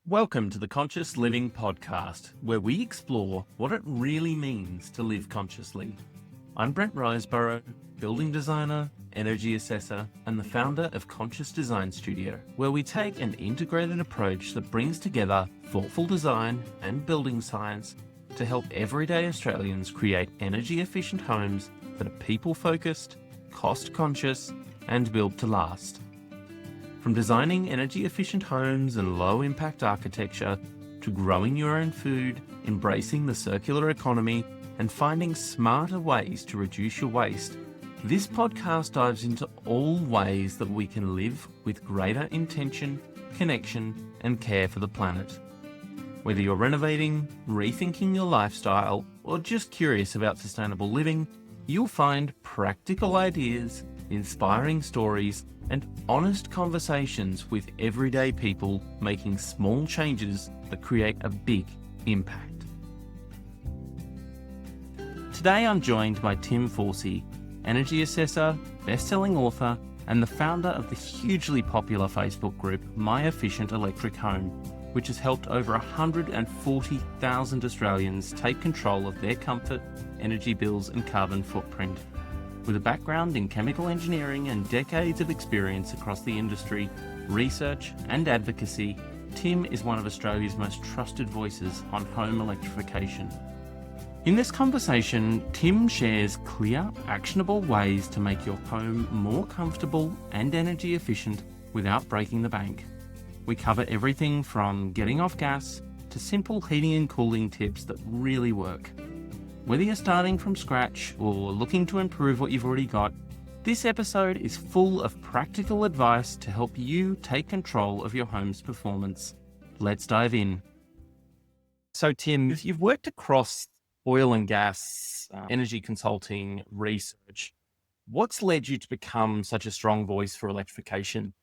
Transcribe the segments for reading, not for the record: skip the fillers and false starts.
Welcome to the Conscious Living Podcast, where we explore what it really means to live consciously. I'm Brent Roseborough, building designer, energy assessor, and the founder of Conscious Design Studio, where we take an integrated approach that brings together thoughtful design and building science to help everyday Australians create energy-efficient homes that are people-focused, cost-conscious, and built to last. From designing energy-efficient homes and low-impact architecture, to growing your own food, embracing the circular economy, and finding smarter ways to reduce your waste, this podcast dives into all ways that we can live with greater intention, connection, and care for the planet. Whether you're renovating, rethinking your lifestyle, or just curious about sustainable living, you'll find practical ideas, inspiring stories, and honest conversations with everyday people making small changes that create a big impact. Today I'm joined by Tim Forcey, energy assessor, best-selling author, and the founder of the hugely popular Facebook group My Efficient Electric Home, which has helped over 140,000 Australians take control of their comfort, energy bills, and carbon footprint. With a background in chemical engineering and decades of experience across the industry, research, and advocacy, Tim is one of Australia's most trusted voices on home electrification. In this conversation, Tim shares clear, actionable ways to make your home more comfortable and energy efficient without breaking the bank. We cover everything from getting off gas to simple heating and cooling tips that really work. Whether you're starting from scratch or looking to improve what you've already got, this episode is full of practical advice to help you take control of your home's performance. Let's dive in. So Tim, you've worked across oil and gas, energy consulting, research. What's led you to become such a strong voice for electrification?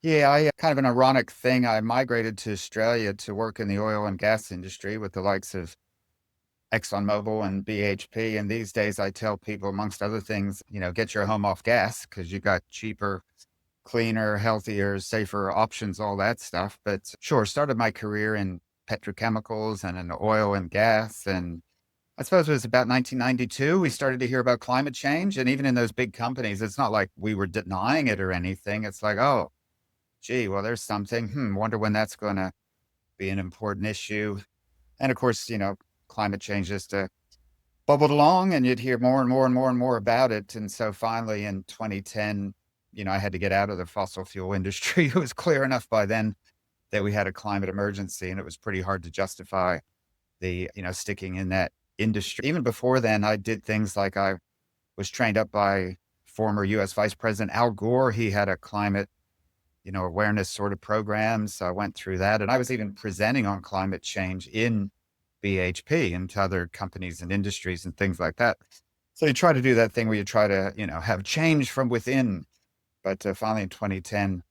Yeah, I kind of an ironic thing. I migrated to Australia to work in the oil and gas industry with the likes of ExxonMobil and BHP. And these days I tell people, amongst other things, get your home off gas because you got cheaper, cleaner, healthier, safer options, all that stuff. But sure, started my career in petrochemicals and in oil and gas. And I suppose it was about 1992, we started to hear about climate change. And even in those big companies, it's not like we were denying it or anything. It's like, oh, gee, well, there's something. Wonder when that's going to be an important issue. And of course, climate change just bubbled along and you'd hear more and more and more and more about it. And so finally in 2010, I had to get out of the fossil fuel industry. It was clear enough by then that we had a climate emergency and it was pretty hard to justify the, sticking in that industry. Even before then, I did things like I was trained up by former US Vice President Al Gore. He had a climate awareness sort of program. So I went through that. And I was even presenting on climate change in BHP and to other companies and industries and things like that. So you try to do that thing where you try to, have change from within. But finally in 2010,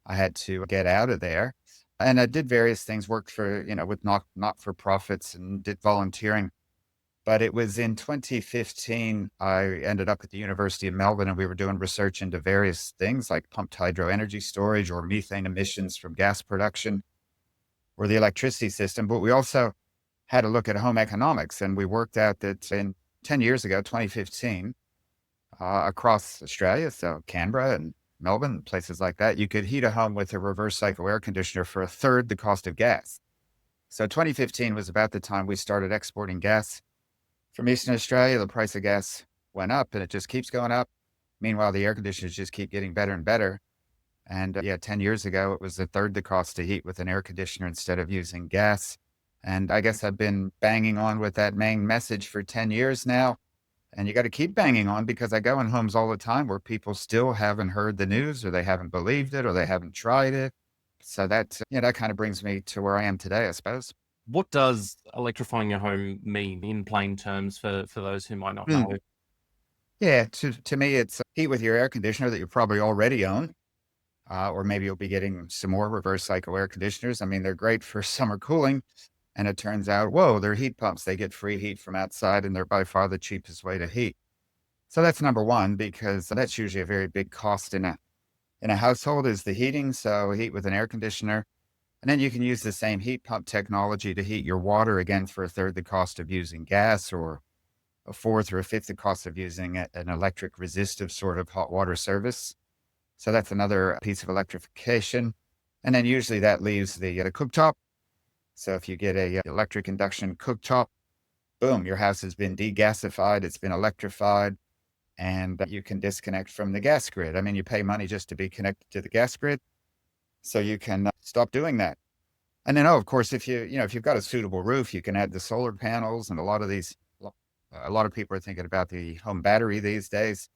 I had to get out of there. And I did various things, worked for, with not-for-profits and did volunteering. But it was in 2015, I ended up at the University of Melbourne and we were doing research into various things like pumped hydro energy storage or methane emissions from gas production or the electricity system. But we also had a look at home economics, and we worked out that in 10 years ago, 2015, across Australia, so Canberra and Melbourne, places like that, you could heat a home with a reverse cycle air conditioner for a third the cost of gas. So 2015 was about the time we started exporting gas from Eastern Australia. The price of gas went up and it just keeps going up. Meanwhile, the air conditioners just keep getting better and better. And 10 years ago, it was a third the cost to heat with an air conditioner instead of using gas. And I guess I've been banging on with that main message for 10 years now. And you got to keep banging on because I go in homes all the time where people still haven't heard the news or they haven't believed it or they haven't tried it. So that kind of brings me to where I am today, I suppose. What does electrifying your home mean in plain terms for those who might not Hmm. know? Yeah, to me, it's heat with your air conditioner that you probably already own. Or maybe you'll be getting some more reverse cycle air conditioners. I mean, they're great for summer cooling. And it turns out, whoa, they're heat pumps. They get free heat from outside and they're by far the cheapest way to heat. So that's number one, because that's usually a very big cost in a household is the heating. So heat with an air conditioner. And then you can use the same heat pump technology to heat your water again for a third the cost of using gas, or a fourth or a fifth the cost of using an electric resistive sort of hot water service. So that's another piece of electrification. And then usually that leaves the cooktop. So if you get a electric induction cooktop, boom, your house has been degasified, it's been electrified, and you can disconnect from the gas grid. I mean, you pay money just to be connected to the gas grid, so you can stop doing that. And then, oh, of course, if you've got a suitable roof, you can add the solar panels, and a lot of people are thinking about the home battery these days.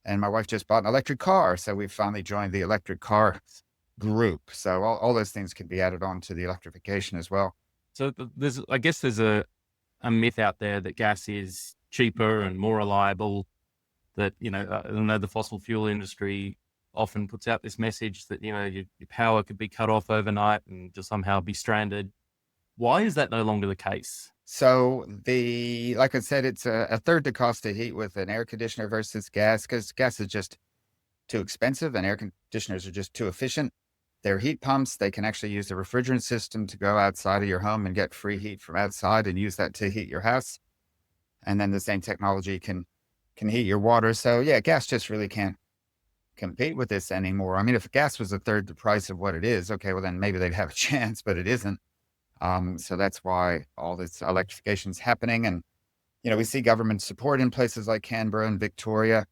And my wife just bought an electric car, so we finally joined the electric car group. So all those things can be added on to the electrification as well. So I guess there's a myth out there that gas is cheaper and more reliable. That, I know the fossil fuel industry often puts out this message that, your power could be cut off overnight and just somehow be stranded. Why is that no longer the case? So like I said, it's a third the cost to heat with an air conditioner versus gas, because gas is just too expensive and air conditioners are just too efficient. They're heat pumps. They can actually use the refrigerant system to go outside of your home and get free heat from outside and use that to heat your house. And then the same technology can heat your water. So yeah, gas just really can't compete with this anymore. I mean, if gas was a third the price of what it is, okay, well then maybe they'd have a chance, but it isn't. So that's why all this electrification is happening. And, we see government support in places like Canberra and Victoria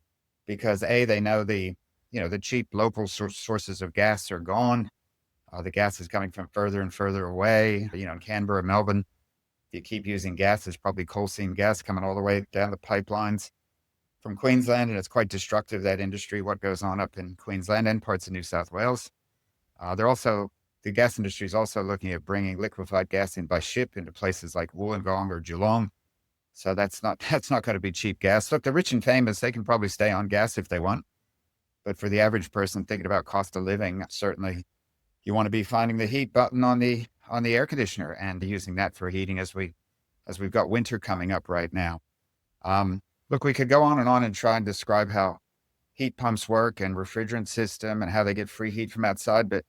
because they know the cheap local sources of gas are gone. The gas is coming from further and further away. In Canberra, Melbourne, if you keep using gas, there's probably coal seam gas coming all the way down the pipelines from Queensland. And it's quite destructive, that industry, what goes on up in Queensland and parts of New South Wales. The gas industry is also looking at bringing liquefied gas in by ship into places like Wollongong or Geelong. So that's not going to be cheap gas. Look, the rich and famous, they can probably stay on gas if they want. But for the average person thinking about cost of living, certainly you want to be finding the heat button on the air conditioner and using that for heating as we've got winter coming up right now. Look, we could go on and try and describe how heat pumps work and refrigerant system and how they get free heat from outside, but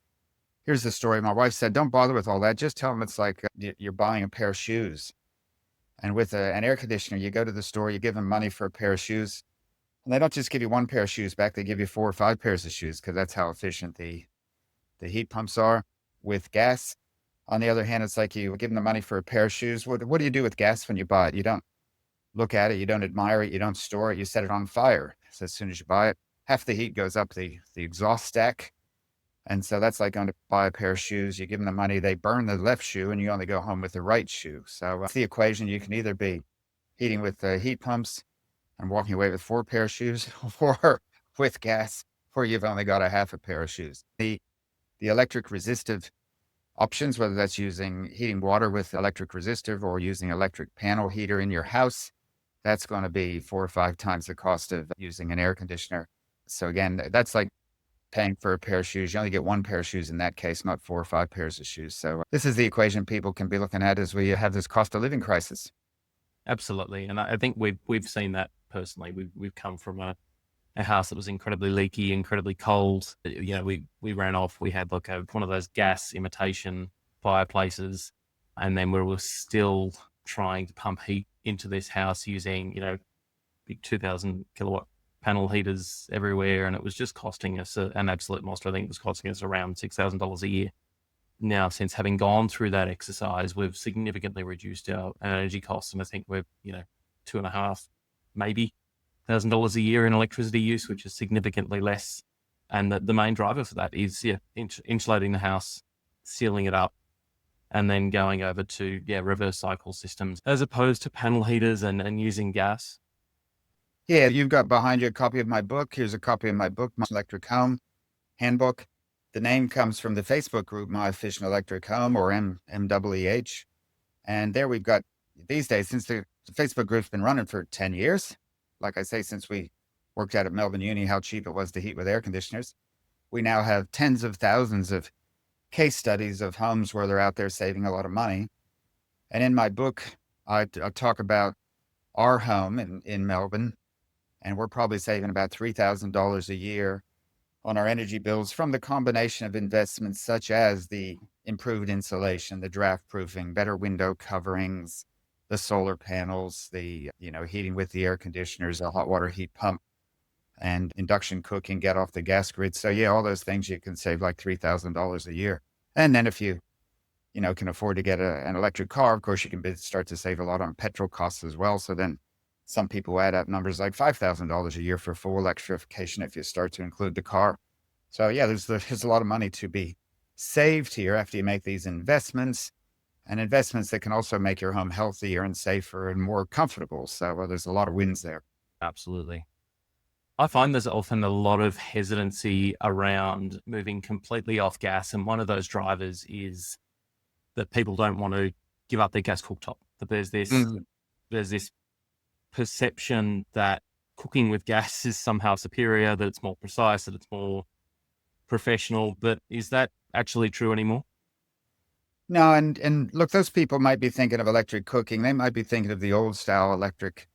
here's the story. My wife said, don't bother with all that. Just tell them it's like you're buying a pair of shoes. And with an air conditioner, you go to the store, you give them money for a pair of shoes. And they don't just give you one pair of shoes back. They give you 4 or 5 pairs of shoes because that's how efficient the heat pumps are. With gas, on the other hand, it's like you give them the money for a pair of shoes. What do you do with gas when you buy it? You don't look at it. You don't admire it. You don't store it. You set it on fire. So as soon as you buy it, half the heat goes up the exhaust stack. And so that's like going to buy a pair of shoes. You give them the money, they burn the left shoe, and you only go home with the right shoe. So it's the equation. You can either be heating with heat pumps and walking away with 4 pair of shoes, or with gas, where you've only got a half a pair of shoes. The electric resistive options, whether that's using heating water with electric resistive or using electric panel heater in your house, that's going to be 4 or 5 times the cost of using an air conditioner. So again, that's like paying for a pair of shoes. You only get 1 pair of shoes in that case, not 4 or 5 pairs of shoes. So this is the equation people can be looking at as we have this cost of living crisis. Absolutely. And I think we've seen that personally. We've come from a house that was incredibly leaky, incredibly cold. We ran off. We had like one of those gas imitation fireplaces, and then we were still trying to pump heat into this house using, big 2,000 kilowatt panel heaters everywhere, and it was just costing us an absolute monster. I think it was costing us around $6,000 a year. Now, since having gone through that exercise, we've significantly reduced our energy costs, and I think we're $2,500 maybe $1,000 a year in electricity use, which is significantly less. And the main driver for that is insulating the house, sealing it up, and then going over to reverse cycle systems as opposed to panel heaters and using gas. Yeah, you've got behind you a copy of my book. Here's a copy of my book, My Electric Home Handbook. The name comes from the Facebook group, My Efficient Electric Home, or MWEH. And there we've got, these days, since the Facebook group's been running for 10 years, like I say, since we worked out at Melbourne Uni how cheap it was to heat with air conditioners, we now have tens of thousands of case studies of homes where they're out there saving a lot of money. And in my book, I talk about our home in Melbourne, and we're probably saving about $3,000 a year on our energy bills from the combination of investments such as the improved insulation, the draft proofing, better window coverings, the solar panels, the, heating with the air conditioners, a hot water heat pump, and induction cooking, get off the gas grid. So yeah, all those things you can save like $3,000 a year. And then if you, can afford to get an electric car, of course, you can start to save a lot on petrol costs as well. So then some people add up numbers like $5,000 a year for full electrification if you start to include the car. So yeah, there's a lot of money to be saved here after you make these investments, and investments that can also make your home healthier and safer and more comfortable. So there's a lot of wins there. Absolutely. I find there's often a lot of hesitancy around moving completely off gas. And one of those drivers is that people don't want to give up their gas cooktop. That there's this perception that cooking with gas is somehow superior, that it's more precise, that it's more professional. But is that actually true anymore? No, and look, those people might be thinking of electric cooking. They might be thinking of the old style electric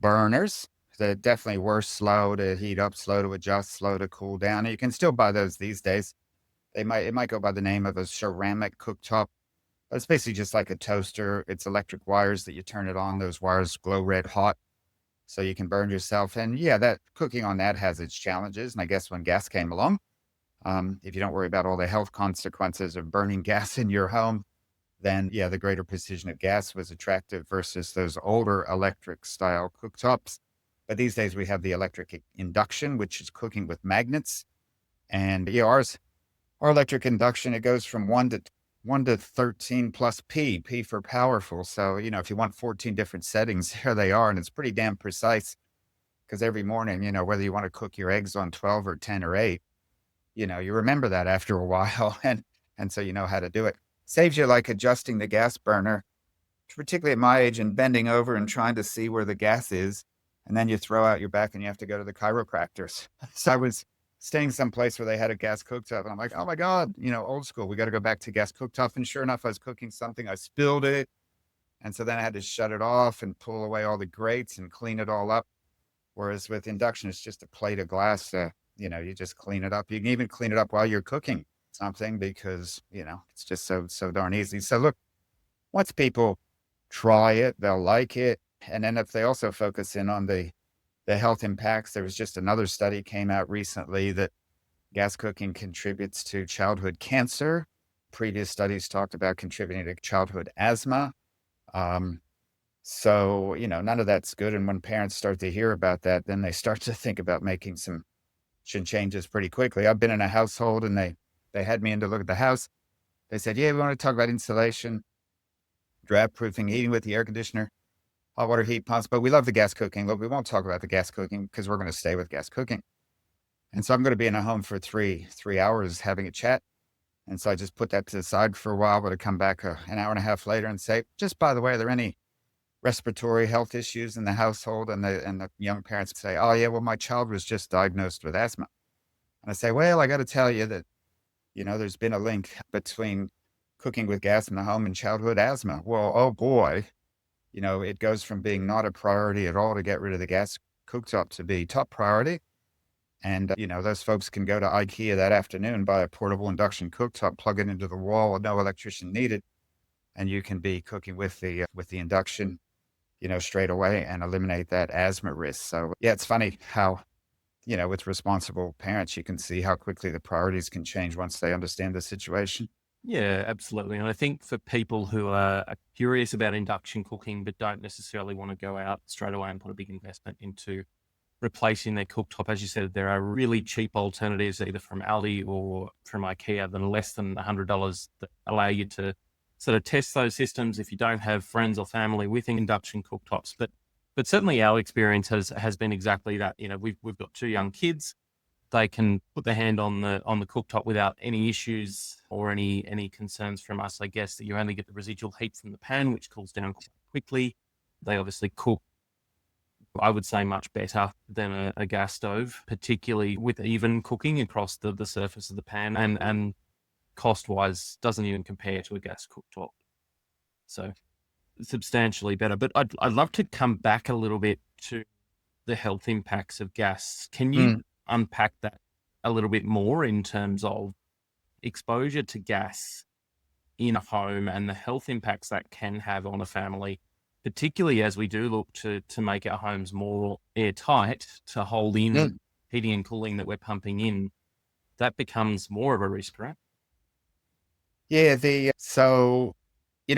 burners that definitely were slow to heat up, slow to adjust, slow to cool down. And you can still buy those these days. It might go by the name of a ceramic cooktop. It's basically just like a toaster. It's electric wires that you turn it on. Those wires glow red hot, so you can burn yourself. And yeah, that cooking on that has its challenges. And I guess when gas came along, if you don't worry about all the health consequences of burning gas in your home, then yeah, the greater precision of gas was attractive versus those older electric style cooktops. But these days we have the electric induction, which is cooking with magnets. And yeah, our electric induction, it goes from 1 to 13 plus P for powerful. So, if you want 14 different settings, there they are. And it's pretty damn precise because every morning, whether you want to cook your eggs on 12 or 10 or 8, you remember that after a while, and so you know how to do it. Saves you like adjusting the gas burner, particularly at my age, and bending over and trying to see where the gas is, and then you throw out your back and you have to go to the chiropractors. So I was staying someplace where they had a gas cooktop, and I'm like, oh my God, old school. We got to go back to gas cooktop. And sure enough, I was cooking something, I spilled it, and so then I had to shut it off and pull away all the grates and clean it all up. Whereas with induction, it's just a plate of glass. You just clean it up. You can even clean it up while you're cooking something because, it's just so darn easy. So look, once people try it, they'll like it. And then if they also focus in on the health impacts, there was just another study came out recently that gas cooking contributes to childhood cancer. Previous studies talked about contributing to childhood asthma. Um, so, none of that's good. And when parents start to hear about that, then they start to think about making some changes pretty quickly. I've been in a household and they had me in to look at the house. They said, yeah, we want to talk about insulation, draft proofing, heating with the air conditioner, hot water heat pumps, but we love the gas cooking. Look, we won't talk about the gas cooking because we're going to stay with gas cooking. And so I'm going to be in a home for three hours having a chat. And so I just put that to the side for a while, but I come back an hour and a half later and say, just by the way, are there any respiratory health issues in the household? And the young parents say, oh yeah, well, my child was just diagnosed with asthma. And I say, well, I got to tell you that, there's been a link between cooking with gas in the home and childhood asthma. Well, oh boy, it goes from being not a priority at all to get rid of the gas cooktop to be top priority. And, those folks can go to IKEA that afternoon, buy a portable induction cooktop, plug it into the wall with no electrician needed. And you can be cooking with the induction, straight away and eliminate that asthma risk. So yeah, it's funny how, with responsible parents, you can see how quickly the priorities can change once they understand the situation. Yeah, absolutely. And I think for people who are curious about induction cooking, but don't necessarily want to go out straight away and put a big investment into replacing their cooktop, as you said, there are really cheap alternatives either from Aldi or from IKEA that are less than $100 that allow you to sort of test those systems if you don't have friends or family with induction cooktops. But certainly our experience has been exactly that. We've got 2 young kids. They can put their hand on the cooktop without any issues or any concerns from us. I guess that you only get the residual heat from the pan, which cools down quite quickly. They obviously cook, I would say, much better than a gas stove, particularly with even cooking across the surface of the pan, and cost-wise doesn't even compare to a gas cooktop. So substantially better. But I'd love to come back a little bit to the health impacts of gas. Can you unpack that a little bit more in terms of exposure to gas in a home and the health impacts that can have on a family, particularly as we do look to make our homes more airtight to hold Yeah. in heating and cooling that we're pumping in, that becomes more of a risk, right? Yeah,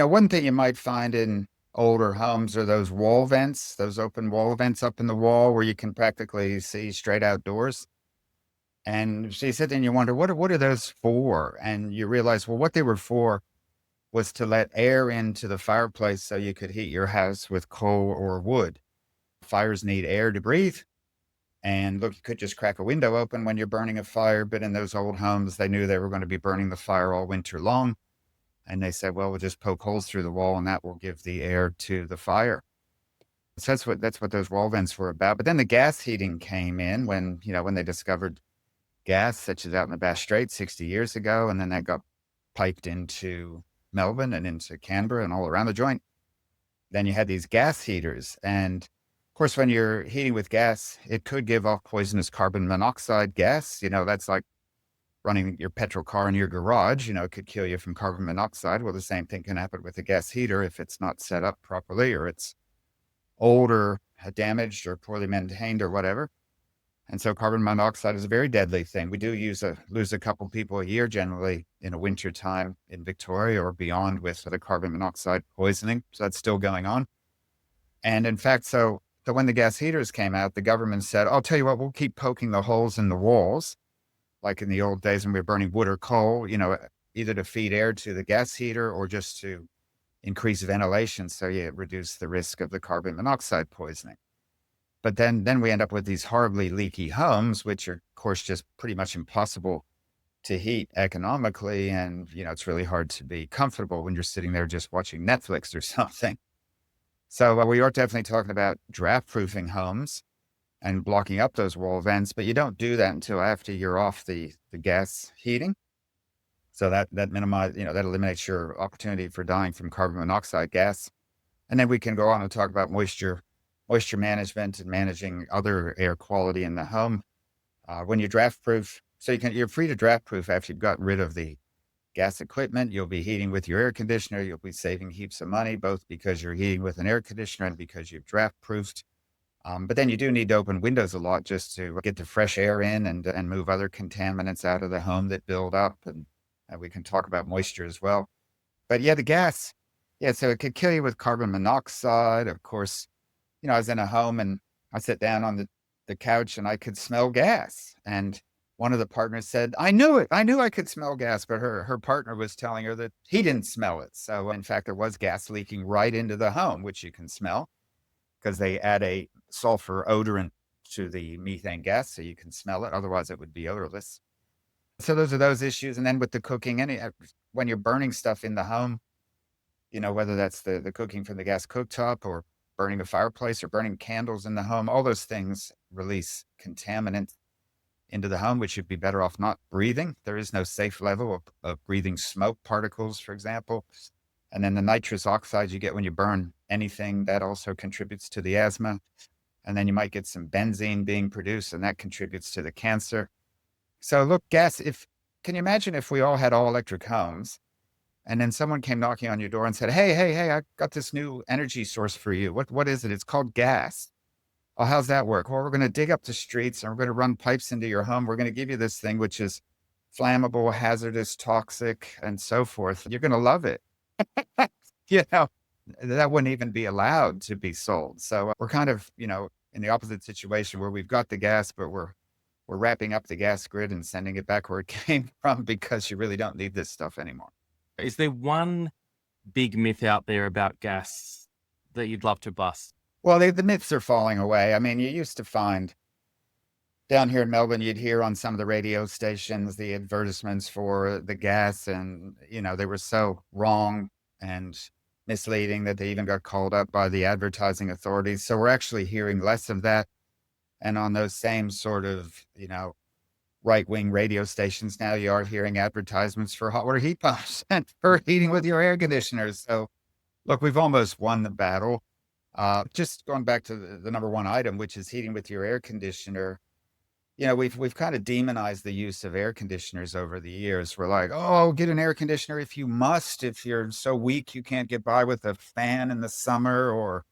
one thing you might find in older homes are those wall vents, those open wall vents up in the wall where you can practically see straight outdoors. And so you sit there and you wonder, what are those for? And you realize, well, what they were for was to let air into the fireplace so you could heat your house with coal or wood. Fires need air to breathe. And look, you could just crack a window open when you're burning a fire. But in those old homes, they knew they were going to be burning the fire all winter long. And they said, well, we'll just poke holes through the wall and that will give the air to the fire. So that's what those wall vents were about. But then the gas heating came in when they discovered gas, such as out in the Bass Strait 60 years ago. And then that got piped into Melbourne and into Canberra and all around the joint. Then you had these gas heaters. And of course, when you're heating with gas, it could give off poisonous carbon monoxide gas. That's like running your petrol car in your garage. It could kill you from carbon monoxide. Well, the same thing can happen with a gas heater if it's not set up properly or it's old or damaged or poorly maintained or whatever. And so carbon monoxide is a very deadly thing. We do lose a couple people a year generally in a winter time in Victoria or beyond with the carbon monoxide poisoning. So that's still going on. And in fact, so when the gas heaters came out, the government said, I'll tell you what, we'll keep poking the holes in the walls, like in the old days when we were burning wood or coal, either to feed air to the gas heater or just to increase ventilation. So you reduce the risk of the carbon monoxide poisoning. But then we end up with these horribly leaky homes, which are, of course, just pretty much impossible to heat economically. And, it's really hard to be comfortable when you're sitting there just watching Netflix or something. So we are definitely talking about draft proofing homes and blocking up those wall vents, but you don't do that until after you're off the gas heating. So that that eliminates your opportunity for dying from carbon monoxide gas. And then we can go on and talk about moisture management and managing other air quality in the home. When you draft proof, so you're free to draft proof after you've gotten rid of the gas equipment. You'll be heating with your air conditioner. You'll be saving heaps of money, both because you're heating with an air conditioner and because you've draft proofed. But then you do need to open windows a lot just to get the fresh air in and move other contaminants out of the home that build up. And we can talk about moisture as well. But yeah, the gas, yeah, so it could kill you with carbon monoxide. Of course, I was in a home and I sat down on the couch and I could smell gas. And one of the partners said, I knew it. I knew I could smell gas, but her partner was telling her that he didn't smell it. So in fact, there was gas leaking right into the home, which you can smell because they add a sulfur odorant to the methane gas. So you can smell it. Otherwise it would be odorless. So those are those issues. And then with the cooking, when you're burning stuff in the home, whether that's the cooking from the gas cooktop or burning a fireplace or burning candles in the home, all those things release contaminant into the home, which you'd be better off not breathing. There is no safe level of breathing smoke particles, for example. And then the nitrous oxides you get when you burn anything, that also contributes to the asthma. And then you might get some benzene being produced, and that contributes to the cancer. So look, can you imagine if we all had all electric homes and then someone came knocking on your door and said, hey, I got this new energy source for you. What is it? It's called gas. Oh, how's that work? Well, we're going to dig up the streets and we're going to run pipes into your home. We're going to give you this thing, which is flammable, hazardous, toxic, and so forth. You're going to love it. you know, that wouldn't even be allowed to be sold. So we're kind of, in the opposite situation where we've got the gas, but we're wrapping up the gas grid and sending it back where it came from because you really don't need this stuff anymore. Is there one big myth out there about gas that you'd love to bust? Well, the myths are falling away. I mean, you used to find down here in Melbourne, you'd hear on some of the radio stations the advertisements for the gas, and they were so wrong and misleading that they even got called up by the advertising authorities. So we're actually hearing less of that. And on those same sort of, right-wing radio stations now, you are hearing advertisements for hot water heat pumps and for heating with your air conditioners. So look, we've almost won the battle. Just going back to the number one item, which is heating with your air conditioner. we've kind of demonized the use of air conditioners over the years. We're like, "Oh, get an air conditioner if you must, if you're so weak you can't get by with a fan in the summer or,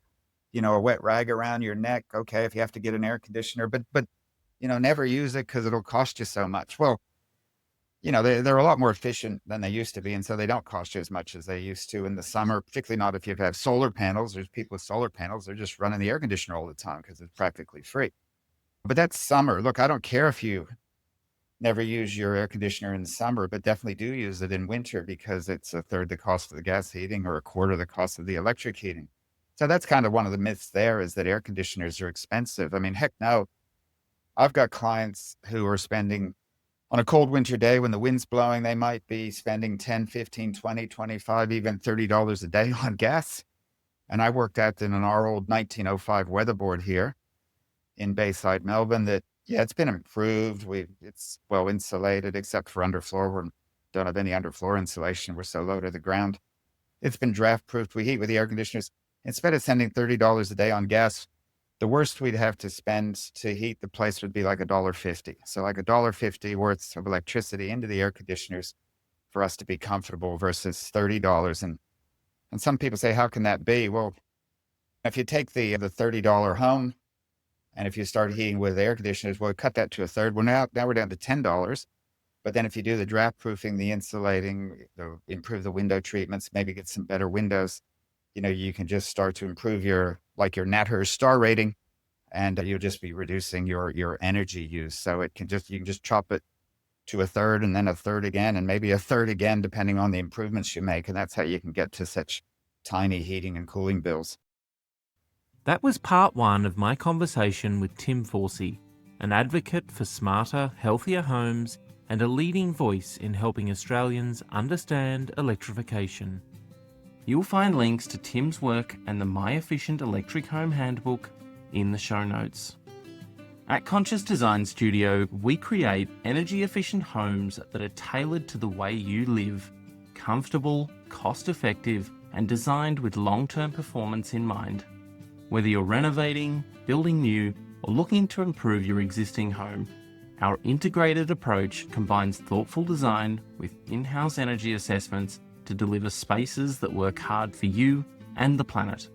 a wet rag around your neck. Okay, if you have to get an air conditioner, but never use it because it'll cost you so much." Well, they're a lot more efficient than they used to be, and so they don't cost you as much as they used to in the summer, particularly not if you have solar panels. There's people with solar panels, they're just running the air conditioner all the time because it's practically free. But that's summer. Look, I don't care if you never use your air conditioner in the summer, but definitely do use it in winter because it's a third the cost of the gas heating or a quarter the cost of the electric heating. So that's kind of one of the myths there is that air conditioners are expensive. I mean, heck no. I've got clients who are spending on a cold winter day when the wind's blowing, they might be spending 10, 15, 20, 25, even $30 a day on gas. And I worked out in our old 1905 weatherboard here in Bayside, Melbourne that, yeah, it's been improved. It's well insulated except for underfloor. We don't have any underfloor insulation. We're so low to the ground. It's been draft proofed. We heat with the air conditioners. Instead of sending $30 a day on gas, the worst we'd have to spend to heat the place would be like $1.50. So like $1.50 worth of electricity into the air conditioners for us to be comfortable versus $30. And some people say, how can that be? Well, if you take the $30 home and if you start heating with air conditioners, well, cut that to a third. Well, now we're down to $10. But then if you do the draft proofing, the insulating, improve the window treatments, maybe get some better windows, you can just start to improve your NatHERS star rating, and you'll just be reducing your energy use. So you can just chop it to a third and then a third again, and maybe a third again, depending on the improvements you make. And that's how you can get to such tiny heating and cooling bills. That was part one of my conversation with Tim Forcey, an advocate for smarter, healthier homes and a leading voice in helping Australians understand electrification. You'll find links to Tim's work and the My Efficient Electric Home Handbook in the show notes. At Conscious Design Studio, we create energy-efficient homes that are tailored to the way you live, comfortable, cost-effective, and designed with long-term performance in mind. Whether you're renovating, building new, or looking to improve your existing home, our integrated approach combines thoughtful design with in-house energy assessments to deliver spaces that work hard for you and the planet.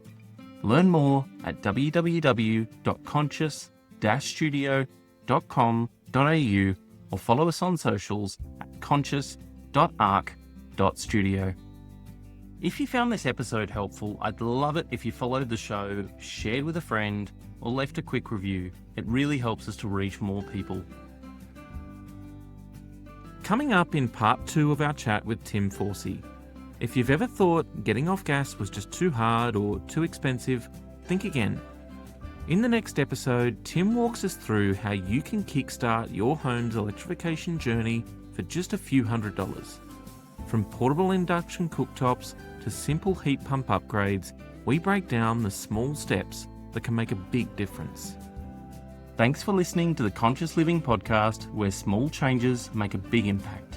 Learn more at www.conscious-studio.com.au or follow us on socials at conscious.arc.studio. If you found this episode helpful, I'd love it if you followed the show, shared with a friend, or left a quick review. It really helps us to reach more people. Coming up in part 2 of our chat with Tim Forcey. If you've ever thought getting off gas was just too hard or too expensive, think again. In the next episode, Tim walks us through how you can kickstart your home's electrification journey for just a few $100s. From portable induction cooktops to simple heat pump upgrades, we break down the small steps that can make a big difference. Thanks for listening to the Conscious Living Podcast, where small changes make a big impact.